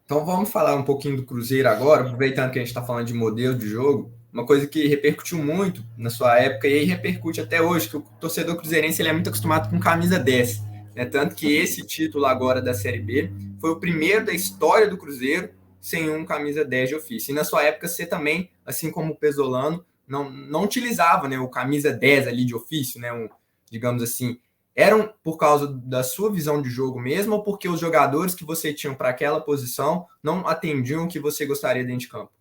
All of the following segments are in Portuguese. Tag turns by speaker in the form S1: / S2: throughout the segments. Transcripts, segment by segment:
S1: Então vamos falar um pouquinho do Cruzeiro agora, aproveitando que a gente está falando de modelo de jogo. Uma coisa que repercutiu muito na sua época e aí repercute até hoje, que o torcedor cruzeirense ele é muito acostumado com camisa 10. Né? Tanto que esse título agora da Série B foi o primeiro da história do Cruzeiro sem um camisa 10 de ofício. E na sua época você também, assim como o Pesolano, não utilizava, né, o camisa 10 ali de ofício, né, digamos assim, eram por causa da sua visão de jogo mesmo ou porque os jogadores que você tinha para aquela posição não atendiam o que você gostaria dentro de campo?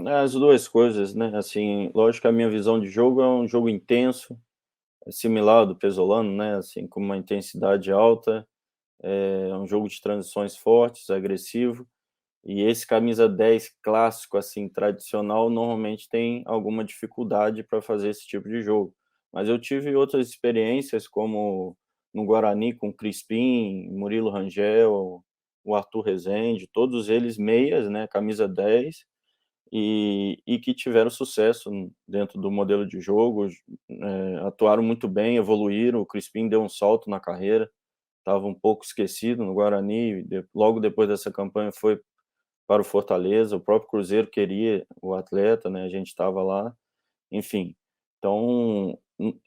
S2: As duas coisas, né? Assim, lógico que a minha visão de jogo é um jogo intenso, é similar ao do Pesolano, né? Assim, com uma intensidade alta, é um jogo de transições fortes, agressivo. E esse camisa 10 clássico, assim, tradicional, normalmente tem alguma dificuldade para fazer esse tipo de jogo. Mas eu tive outras experiências, como no Guarani com Crispim, Murilo Rangel, o Arthur Rezende, todos eles meias, né? Camisa 10 e que tiveram sucesso dentro do modelo de jogo, atuaram muito bem, evoluíram. O Crispim deu um salto na carreira, estava um pouco esquecido no Guarani, logo depois dessa campanha foi para o Fortaleza, o próprio Cruzeiro queria o atleta, né, a gente estava lá, enfim. Então,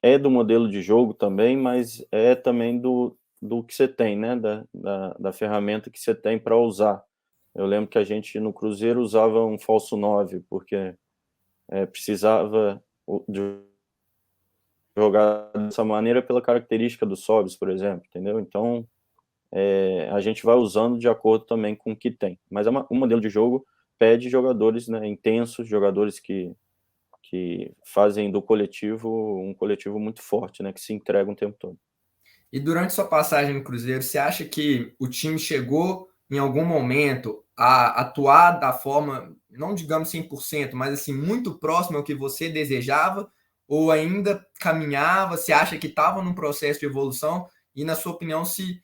S2: é do modelo de jogo também, mas é também do que você tem, né, da ferramenta que você tem para usar. Eu lembro que a gente no Cruzeiro usava um falso 9 porque precisava de jogar dessa maneira pela característica dos sobs, por exemplo, entendeu? Então, a gente vai usando de acordo também com o que tem. Mas o modelo de jogo pede jogadores, né, intensos, jogadores que fazem do coletivo um coletivo muito forte, né, que se entrega o tempo todo.
S1: E durante sua passagem no Cruzeiro, você acha que o time chegou em algum momento a atuar da forma, não digamos 100%, mas assim, muito próximo ao que você desejava? Ou ainda caminhava? Você acha que estava num processo de evolução? E, na sua opinião, se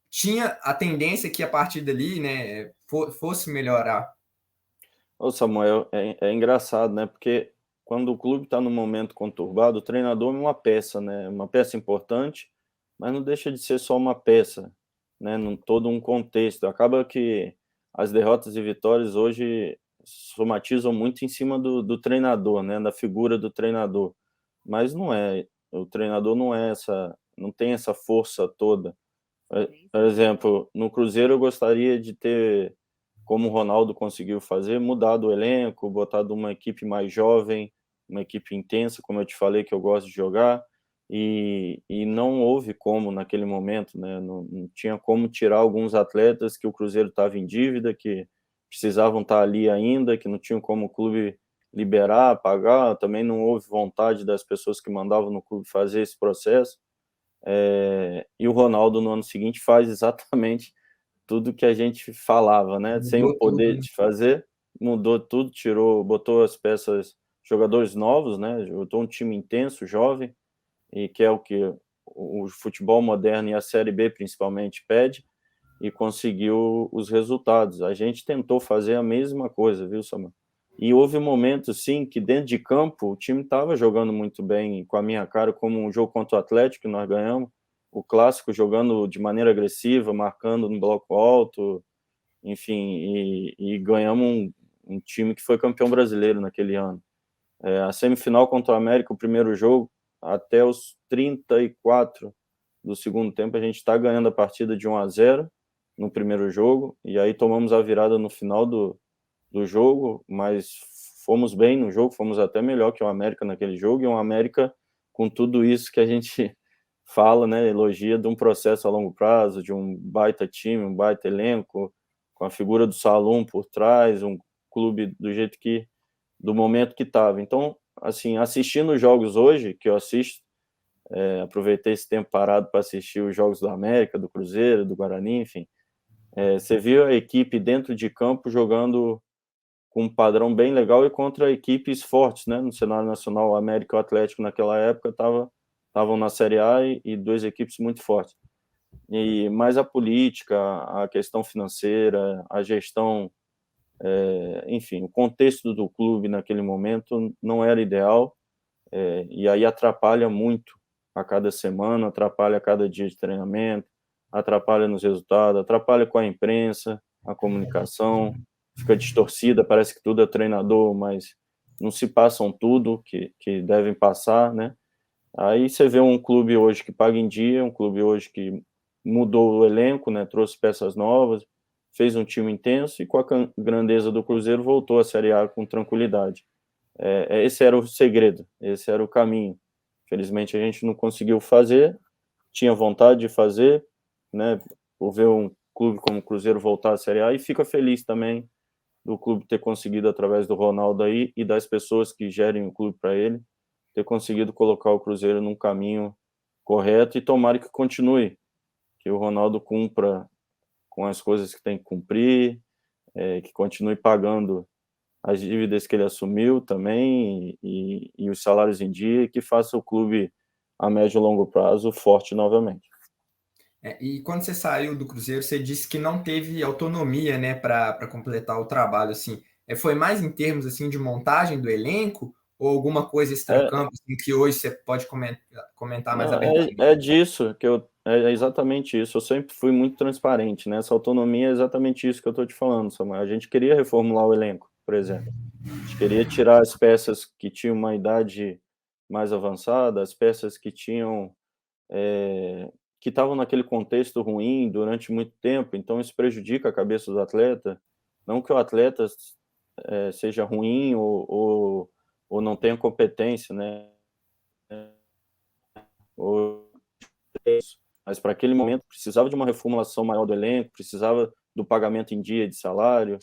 S1: tinha a tendência que a partir dali, né, fosse melhorar?
S2: Ô Samuel, é engraçado, né, porque quando o clube está num momento conturbado, o treinador é uma peça, né, uma peça importante, mas não deixa de ser só uma peça, né, num todo um contexto. Acaba que as derrotas e vitórias hoje somatizam muito em cima do treinador, né, da figura do treinador, mas não é, o treinador não é essa, não tem essa força toda. Por exemplo, no Cruzeiro eu gostaria de ter, como o Ronaldo conseguiu fazer, mudado o elenco, botado uma equipe mais jovem, uma equipe intensa, como eu te falei que eu gosto de jogar, e não houve como naquele momento, né? Não tinha como tirar alguns atletas que o Cruzeiro estava em dívida, que precisavam estar ali ainda, que não tinham como o clube liberar, pagar, também não houve vontade das pessoas que mandavam no clube fazer esse processo. E o Ronaldo no ano seguinte faz exatamente tudo que a gente falava, né? Sem o
S1: Mudou tudo,
S2: poder
S1: né?
S2: de fazer, mudou tudo, tirou, botou as peças, jogadores novos, né? Botou um time intenso, jovem, e que é o que o futebol moderno e a Série B principalmente pede, e conseguiu os resultados. A gente tentou fazer a mesma coisa, viu, Samuel? E houve momentos, sim, que dentro de campo o time estava jogando muito bem, com a minha cara, como um jogo contra o Atlético que nós ganhamos, o clássico jogando de maneira agressiva, marcando no bloco alto, enfim, e ganhamos um time que foi campeão brasileiro naquele ano. A semifinal contra o América, o primeiro jogo, até os 34 do segundo tempo, a gente está ganhando a partida de 1-0 no primeiro jogo, e aí tomamos a virada no final do jogo, mas fomos bem no jogo, fomos até melhor que o América naquele jogo, e o América com tudo isso que a gente fala, né, elogia de um processo a longo prazo, de um baita time, um baita elenco, com a figura do Salum por trás, um clube do jeito que, do momento que estava. Então, assim, assistindo os jogos hoje, que eu assisto, aproveitei esse tempo parado para assistir os jogos do América, do Cruzeiro, do Guarani, enfim, você viu a equipe dentro de campo jogando com um padrão bem legal e contra equipes fortes, né? No cenário nacional, o América e o Atlético naquela época estavam na Série A e duas equipes muito fortes. Mas a política, a questão financeira, a gestão, enfim, o contexto do clube naquele momento não era ideal, e aí atrapalha muito a cada semana, atrapalha a cada dia de treinamento, atrapalha nos resultados, atrapalha com a imprensa. a comunicação fica distorcida, parece que tudo é treinador, mas não se passam tudo que devem passar, né? Aí você vê um clube hoje que paga em dia, um clube hoje que mudou o elenco, né? Trouxe peças novas, fez um time intenso e com a grandeza do Cruzeiro voltou à Série A com tranquilidade. Esse era o segredo, esse era o caminho. Felizmente a gente não conseguiu fazer, tinha vontade de fazer, né? Por ver um clube como o Cruzeiro voltar à Série A e fica feliz também do clube ter conseguido, através do Ronaldo aí e das pessoas que gerem o clube para ele, ter conseguido colocar o Cruzeiro num caminho correto e tomara que continue, que o Ronaldo cumpra com as coisas que tem que cumprir, que continue pagando as dívidas que ele assumiu também e os salários em dia, e que faça o clube a médio e longo prazo forte novamente.
S1: E quando você saiu do Cruzeiro, você disse que não teve autonomia, né, para completar o trabalho, assim. Foi mais em termos assim de montagem do elenco ou alguma coisa
S2: É,
S1: extracampo assim, que hoje você pode comentar mais
S2: não,
S1: abertamente?
S2: disso que é exatamente isso. Eu sempre fui muito transparente, né? Essa autonomia é exatamente isso que eu estou te falando, Samuel. A gente queria reformular o elenco, por exemplo. A gente queria tirar as peças que tinham uma idade mais avançada, as peças que tinham que estavam naquele contexto ruim durante muito tempo, então isso prejudica a cabeça do atleta. Não que o atleta seja ruim ou não tenha competência, né? Ou isso. Mas para aquele momento precisava de uma reformulação maior do elenco, precisava do pagamento em dia de salário,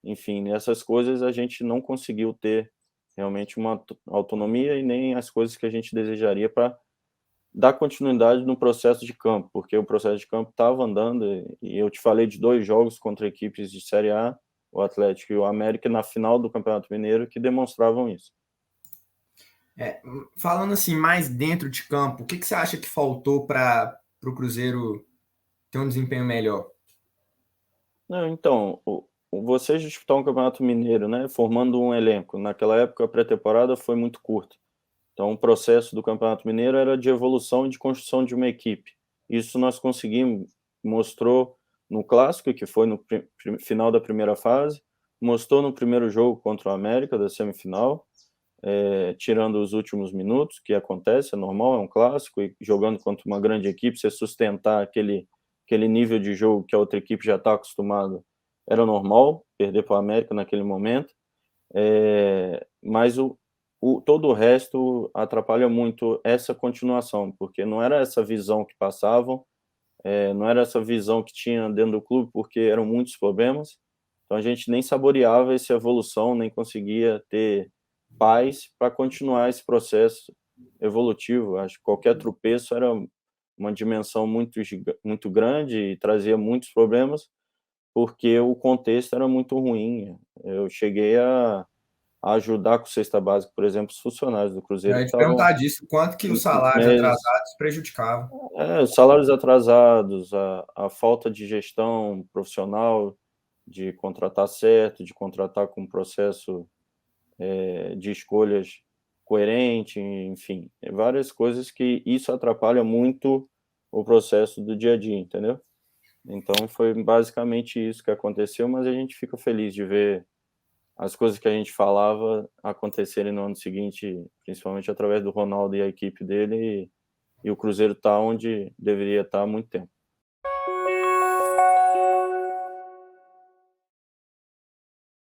S2: enfim, essas coisas a gente não conseguiu ter realmente uma autonomia e nem as coisas que a gente desejaria para dar continuidade no processo de campo, porque o processo de campo estava andando e eu te falei de 2 jogos contra equipes de Série A, o Atlético e o América, na final do Campeonato Mineiro, que demonstravam isso.
S1: Falando assim, mais dentro de campo, o que você acha que faltou para o Cruzeiro ter um desempenho melhor?
S2: Não, então, você disputar um Campeonato Mineiro, né, formando um elenco, naquela época a pré-temporada foi muito curta. Então, o processo do Campeonato Mineiro era de evolução e de construção de uma equipe. Isso nós conseguimos, mostrou no Clássico, que foi no final da primeira fase, mostrou no primeiro jogo contra o América, da semifinal, tirando os últimos minutos, que acontece, é normal, é um Clássico, e jogando contra uma grande equipe, você sustentar aquele nível de jogo que a outra equipe já está acostumada, era normal, perder para o América naquele momento, mas todo o resto atrapalha muito essa continuação, porque não era essa visão que passavam, não era essa visão que tinha dentro do clube, porque eram muitos problemas, então a gente nem saboreava essa evolução, nem conseguia ter paz para continuar esse processo evolutivo. Acho que qualquer tropeço era uma dimensão muito grande e trazia muitos problemas, porque o contexto era muito ruim. Eu cheguei a ajudar com cesta básica, por exemplo, os funcionários do
S1: Eu
S2: Cruzeiro
S1: ia
S2: que
S1: te
S2: estavam
S1: perguntar disso, quanto que os salários
S2: meses,
S1: atrasados prejudicavam?
S2: os salários atrasados, a falta de gestão profissional, de contratar certo, de contratar com um processo de escolhas coerente, enfim, várias coisas que isso atrapalha muito o processo do dia a dia, entendeu? Então foi basicamente isso que aconteceu, mas a gente fica feliz de ver as coisas que a gente falava acontecerem no ano seguinte, principalmente através do Ronaldo e a equipe dele, e o Cruzeiro está onde deveria estar há muito tempo.